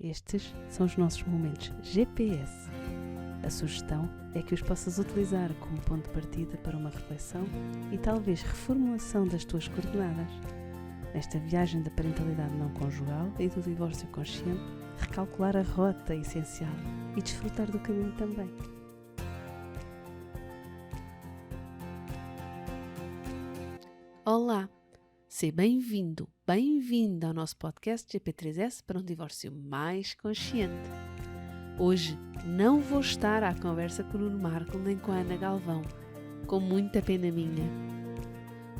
Estes são os nossos momentos GPS. A sugestão é que os possas utilizar como ponto de partida para uma reflexão e talvez reformulação das tuas coordenadas. Nesta viagem da parentalidade não conjugal e do divórcio consciente, recalcular a rota é essencial e desfrutar do caminho também. Olá! Seja bem-vindo, bem-vinda ao nosso podcast GP3S para um divórcio mais consciente. Hoje não vou estar à conversa com o Nuno Marco nem com a Ana Galvão, com muita pena minha.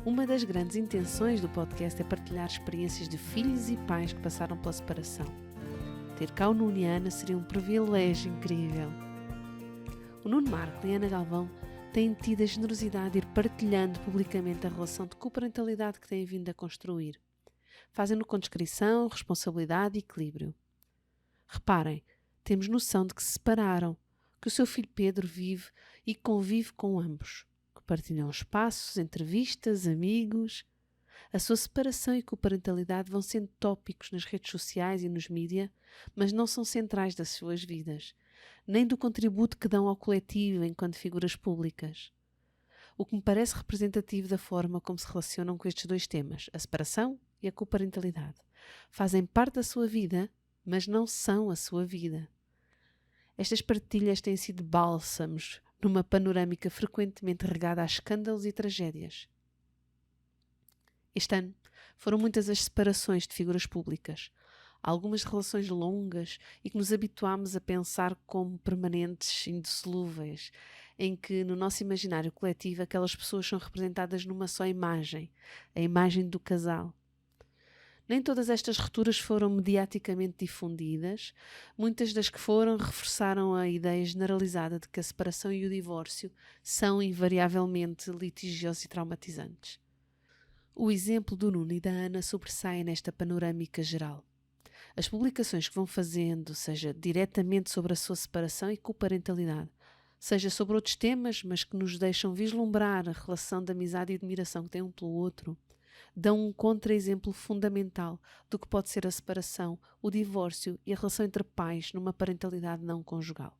Uma das grandes intenções do podcast é partilhar experiências de filhos e pais que passaram pela separação. Ter cá o Nuno e a Ana seria um privilégio incrível. O Nuno Marco e a Ana Galvão têm tido a generosidade de ir partilhando publicamente a relação de coparentalidade que têm vindo a construir. Fazem-no com discrição, responsabilidade e equilíbrio. Reparem, temos noção de que se separaram, que o seu filho Pedro vive e convive com ambos, que partilham espaços, entrevistas, amigos. A sua separação e coparentalidade vão sendo tópicos nas redes sociais e nos mídia, mas não são centrais das suas vidas, nem do contributo que dão ao coletivo enquanto figuras públicas. O que me parece representativo da forma como se relacionam com estes dois temas, a separação e a coparentalidade. Fazem parte da sua vida, mas não são a sua vida. Estas partilhas têm sido bálsamos numa panorâmica frequentemente regada a escândalos e tragédias. Este ano foram muitas as separações de figuras públicas, algumas relações longas e que nos habituámos a pensar como permanentes, indissolúveis, em que no nosso imaginário coletivo aquelas pessoas são representadas numa só imagem, a imagem do casal. Nem todas estas rupturas foram mediaticamente difundidas, muitas das que foram reforçaram a ideia generalizada de que a separação e o divórcio são invariavelmente litigiosos e traumatizantes. O exemplo do Nuno e da Ana sobressai nesta panorâmica geral. As publicações que vão fazendo, seja diretamente sobre a sua separação e coparentalidade, seja sobre outros temas, mas que nos deixam vislumbrar a relação de amizade e admiração que têm um pelo outro, dão um contra-exemplo fundamental do que pode ser a separação, o divórcio e a relação entre pais numa parentalidade não conjugal.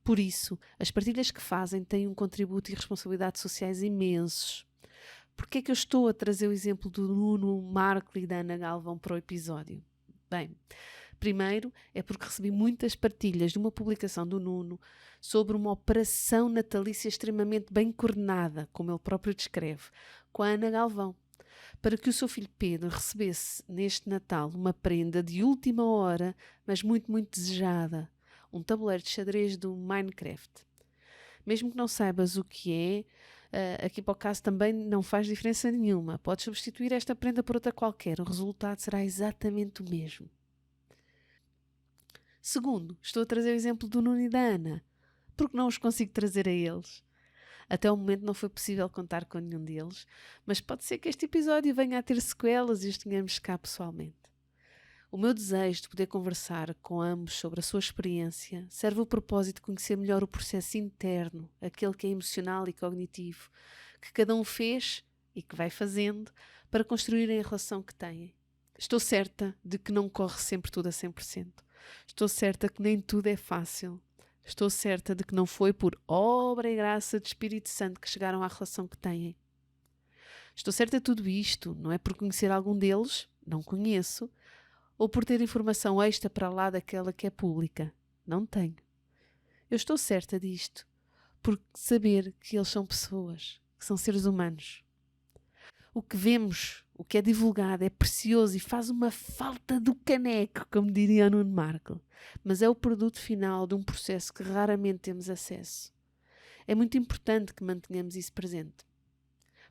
Por isso, as partilhas que fazem têm um contributo e responsabilidades sociais imensos. Porquê é que eu estou a trazer o exemplo do Nuno, Marco e da Ana Galvão para o episódio? Bem, primeiro é porque recebi muitas partilhas de uma publicação do Nuno sobre uma operação natalícia extremamente bem coordenada, como ele próprio descreve, com a Ana Galvão, para que o seu filho Pedro recebesse neste Natal uma prenda de última hora, mas muito, muito desejada, um tabuleiro de xadrez do Minecraft. Mesmo que não saibas o que é, aqui para o caso também não faz diferença nenhuma. Podes substituir esta prenda por outra qualquer. O resultado será exatamente o mesmo. Segundo, estou a trazer o exemplo do Nuno e da Ana, porque não os consigo trazer a eles. Até o momento não foi possível contar com nenhum deles, mas pode ser que este episódio venha a ter sequelas e os tenhamos cá pessoalmente. O meu desejo de poder conversar com ambos sobre a sua experiência serve o propósito de conhecer melhor o processo interno, aquele que é emocional e cognitivo, que cada um fez e que vai fazendo para construírem a relação que têm. Estou certa de que não corre sempre tudo a 100%. Estou certa que nem tudo é fácil. Estou certa de que não foi por obra e graça de Espírito Santo que chegaram à relação que têm. Estou certa de tudo isto, não é por conhecer algum deles, não conheço, ou por ter informação extra para lá daquela que é pública. Não tenho. Eu estou certa disto, por saber que eles são pessoas, que são seres humanos. O que vemos, o que é divulgado, é precioso e faz uma falta do caneco, como diria o Nuno Marco, mas é o produto final de um processo que raramente temos acesso. É muito importante que mantenhamos isso presente,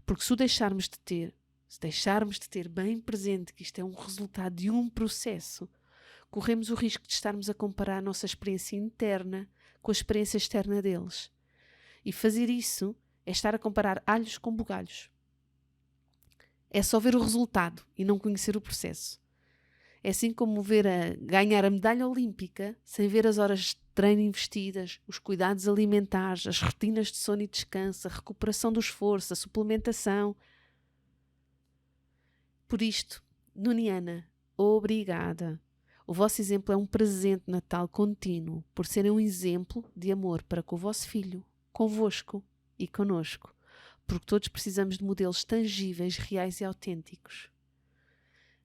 porque se deixarmos de ter bem presente que isto é um resultado de um processo, corremos o risco de estarmos a comparar a nossa experiência interna com a experiência externa deles. E fazer isso é estar a comparar alhos com bugalhos. É só ver o resultado e não conhecer o processo. É assim como ganhar a medalha olímpica sem ver as horas de treino investidas, os cuidados alimentares, as rotinas de sono e descanso, a recuperação do esforço, a suplementação. Por isto, Nuno e Ana, obrigada. O vosso exemplo é um presente de Natal contínuo, por serem um exemplo de amor para com o vosso filho, convosco e conosco, porque todos precisamos de modelos tangíveis, reais e autênticos.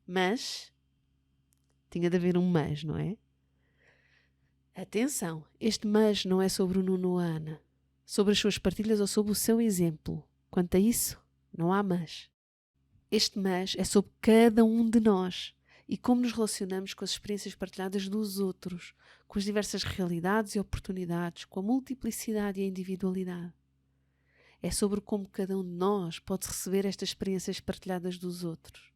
Mas, tinha de haver um mas, não é? Atenção, este mas não é sobre o Nuno ou a Ana, sobre as suas partilhas ou sobre o seu exemplo. Quanto a isso, não há mas. Este mas é sobre cada um de nós e como nos relacionamos com as experiências partilhadas dos outros, com as diversas realidades e oportunidades, com a multiplicidade e a individualidade. É sobre como cada um de nós pode receber estas experiências partilhadas dos outros.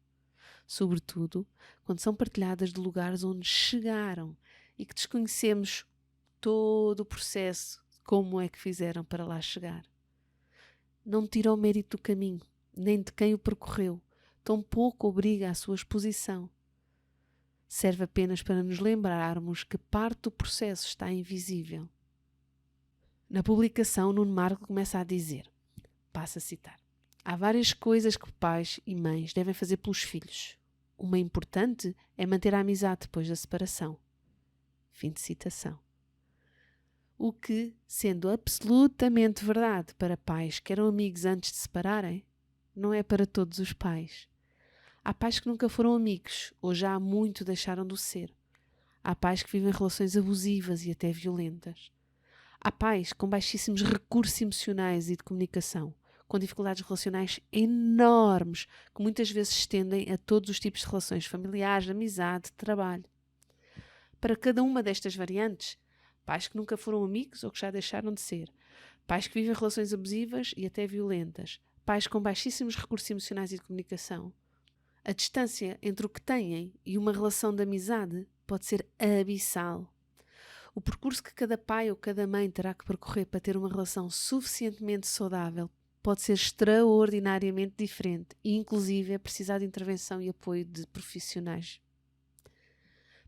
Sobretudo, quando são partilhadas de lugares onde chegaram e que desconhecemos todo o processo, como é que fizeram para lá chegar. Não tira o mérito do caminho, nem de quem o percorreu, tampouco obriga à sua exposição. Serve apenas para nos lembrarmos que parte do processo está invisível. Na publicação, Nuno Marco começa a dizer, passo a citar, há várias coisas que pais e mães devem fazer pelos filhos. Uma importante é manter a amizade depois da separação. Fim de citação. O que, sendo absolutamente verdade para pais que eram amigos antes de se separarem, não é para todos os pais. Há pais que nunca foram amigos ou já há muito deixaram de o ser. Há pais que vivem relações abusivas e até violentas. Há pais com baixíssimos recursos emocionais e de comunicação, com dificuldades relacionais enormes, que muitas vezes se estendem a todos os tipos de relações familiares, amizade, trabalho. Para cada uma destas variantes, pais que nunca foram amigos ou que já deixaram de ser, pais que vivem relações abusivas e até violentas, pais com baixíssimos recursos emocionais e de comunicação, a distância entre o que têm e uma relação de amizade pode ser abissal. O percurso que cada pai ou cada mãe terá que percorrer para ter uma relação suficientemente saudável pode ser extraordinariamente diferente e, inclusive, é precisar de intervenção e apoio de profissionais.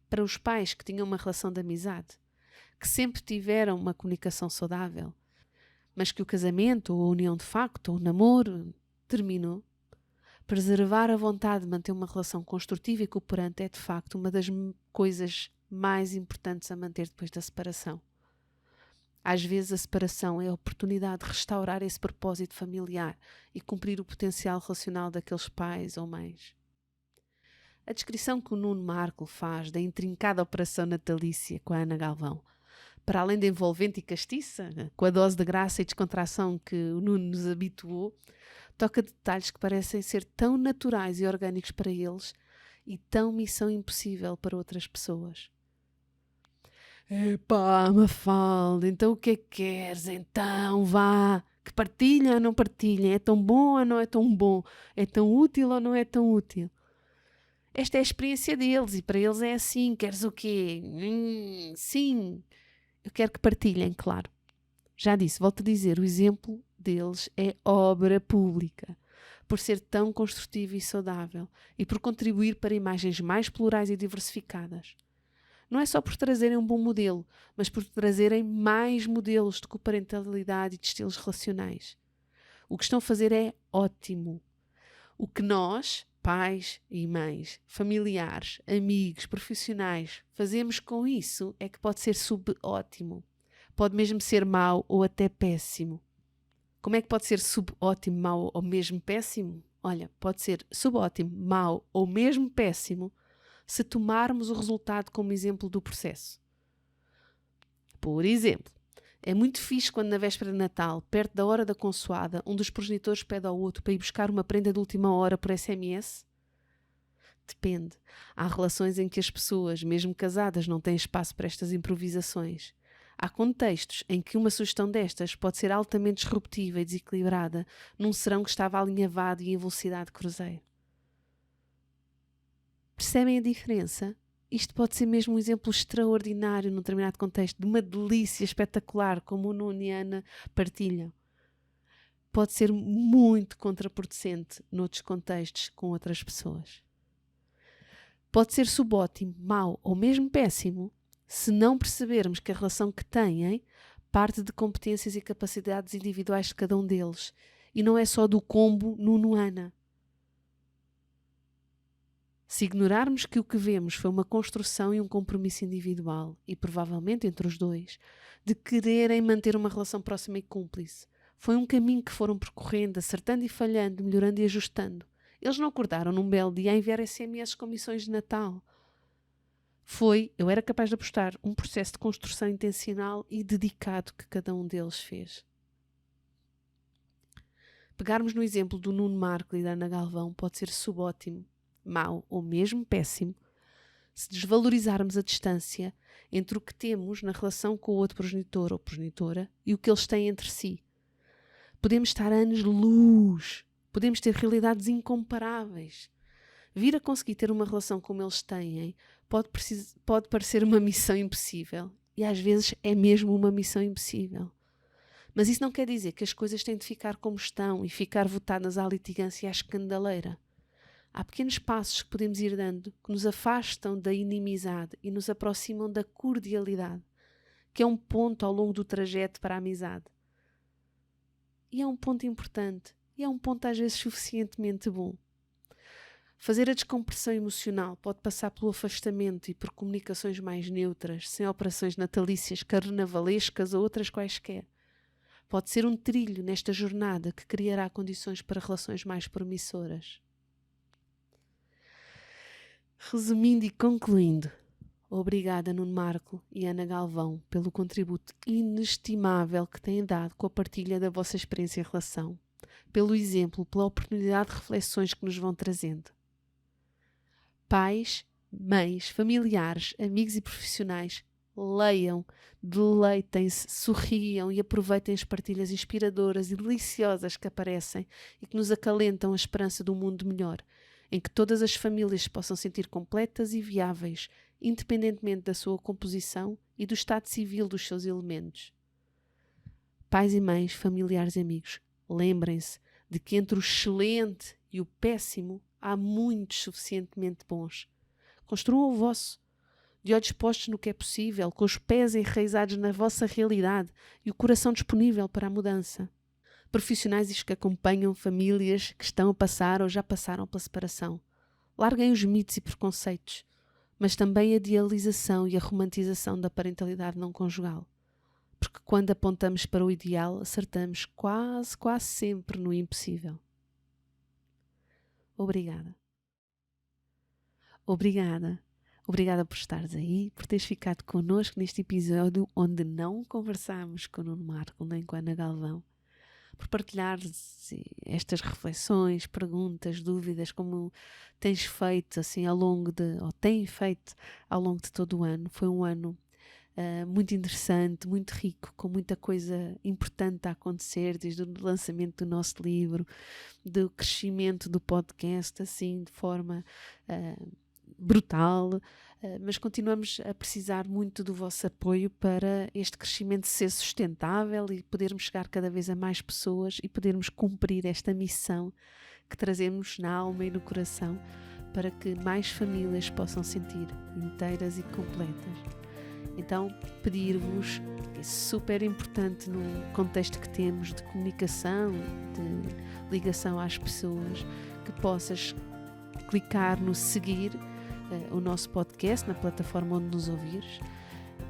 Para os pais que tinham uma relação de amizade, que sempre tiveram uma comunicação saudável, mas que o casamento ou a união de facto ou o namoro terminou, preservar a vontade de manter uma relação construtiva e cooperante é de facto uma das coisas mais importantes a manter depois da separação. Às vezes a separação é a oportunidade de restaurar esse propósito familiar e cumprir o potencial relacional daqueles pais ou mães. A descrição que o Nuno Marco faz da intrincada operação natalícia com a Ana Galvão, para além de envolvente e castiça, com a dose de graça e descontração que o Nuno nos habituou, toca detalhes que parecem ser tão naturais e orgânicos para eles e tão missão impossível para outras pessoas. Epá, Mafalda, então o que é que queres? Então vá, que partilhem ou não partilhem? É tão bom ou não é tão bom? É tão útil ou não é tão útil? Esta é a experiência deles e para eles é assim. Queres o quê? Sim, eu quero que partilhem, claro. Já disse, volto a dizer, o exemplo deles é obra pública, por ser tão construtivo e saudável e por contribuir para imagens mais plurais e diversificadas. Não é só por trazerem um bom modelo, mas por trazerem mais modelos de coparentalidade e de estilos relacionais. O que estão a fazer é ótimo. O que nós, pais e mães, familiares, amigos, profissionais, fazemos com isso é que pode ser subótimo. Pode mesmo ser mau ou até péssimo. Como é que pode ser subótimo, mau ou mesmo péssimo? Olha, pode ser subótimo, mau ou mesmo péssimo se tomarmos o resultado como exemplo do processo. Por exemplo, é muito fixe quando na véspera de Natal, perto da hora da consoada, um dos progenitores pede ao outro para ir buscar uma prenda de última hora por SMS? Depende. Há relações em que as pessoas, mesmo casadas, não têm espaço para estas improvisações. Há contextos em que uma sugestão destas pode ser altamente disruptiva e desequilibrada num serão que estava alinhavado e em velocidade de cruzeiro. Percebem a diferença? Isto pode ser mesmo um exemplo extraordinário num determinado contexto, de uma delícia espetacular, como o Nuno e a Ana partilham. Pode ser muito contraproducente noutros contextos com outras pessoas. Pode ser subótimo, mau ou mesmo péssimo se não percebermos que a relação que têm parte de competências e capacidades individuais de cada um deles e não é só do combo Nuno-Ana. Se ignorarmos que o que vemos foi uma construção e um compromisso individual, e provavelmente entre os dois, de quererem manter uma relação próxima e cúmplice, foi um caminho que foram percorrendo, acertando e falhando, melhorando e ajustando. Eles não acordaram num belo dia a enviar SMS com missões de Natal. Eu era capaz de apostar, um processo de construção intencional e dedicado que cada um deles fez. Pegarmos no exemplo do Nuno Marco e da Ana Galvão pode ser subótimo, mau ou mesmo péssimo, se desvalorizarmos a distância entre o que temos na relação com o outro progenitor ou progenitora e o que eles têm entre si. Podemos estar anos-luz, podemos ter realidades incomparáveis. Vir a conseguir ter uma relação como eles têm pode parecer uma missão impossível, e às vezes é mesmo uma missão impossível. Mas isso não quer dizer que as coisas têm de ficar como estão e ficar votadas à litigância e à escandaleira. Há pequenos passos que podemos ir dando que nos afastam da inimizade e nos aproximam da cordialidade, que é um ponto ao longo do trajeto para a amizade. E é um ponto importante, e é um ponto às vezes suficientemente bom. Fazer a descompressão emocional pode passar pelo afastamento e por comunicações mais neutras, sem operações natalícias, carnavalescas ou outras quaisquer. Pode ser um trilho nesta jornada que criará condições para relações mais promissoras. Resumindo e concluindo, obrigada Nuno Marco e Ana Galvão pelo contributo inestimável que têm dado com a partilha da vossa experiência em relação, pelo exemplo, pela oportunidade de reflexões que nos vão trazendo. Pais, mães, familiares, amigos e profissionais, leiam, deleitem-se, sorriam e aproveitem as partilhas inspiradoras e deliciosas que aparecem e que nos acalentam a esperança de um mundo melhor, em que todas as famílias se possam sentir completas e viáveis, independentemente da sua composição e do estado civil dos seus elementos. Pais e mães, familiares e amigos, lembrem-se de que entre o excelente e o péssimo há muitos suficientemente bons. Construam o vosso, de olhos postos no que é possível, com os pés enraizados na vossa realidade e o coração disponível para a mudança. Profissionais que acompanham famílias que estão a passar ou já passaram pela separação. Larguem os mitos e preconceitos, mas também a idealização e a romantização da parentalidade não conjugal. Porque quando apontamos para o ideal, acertamos quase sempre no impossível. Obrigada. Obrigada por estares aí, por teres ficado connosco neste episódio onde não conversámos com o Nuno Marco nem com a Ana Galvão, por partilhares estas reflexões, perguntas, dúvidas, como tens feito assim têm feito ao longo de todo o ano. Foi um ano muito interessante, muito rico, com muita coisa importante a acontecer, desde o lançamento do nosso livro, do crescimento do podcast, assim, de forma brutal, mas continuamos a precisar muito do vosso apoio para este crescimento ser sustentável e podermos chegar cada vez a mais pessoas e podermos cumprir esta missão que trazemos na alma e no coração para que mais famílias possam sentir inteiras e completas. Então, pedir-vos, é super importante no contexto que temos de comunicação, de ligação às pessoas, que possas clicar no seguir o nosso podcast na plataforma onde nos ouvires,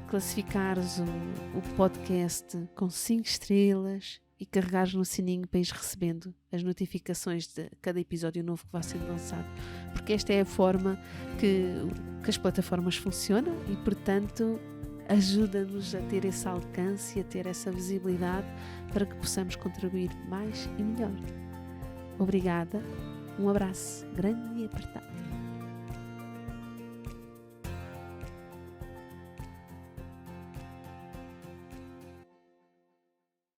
classificares o podcast com 5 estrelas e carregares no sininho para ires recebendo as notificações de cada episódio novo que vai sendo lançado, porque esta é a forma que as plataformas funcionam e, portanto, ajuda-nos a ter esse alcance e a ter essa visibilidade para que possamos contribuir mais e melhor. Obrigada, um abraço grande e apertado.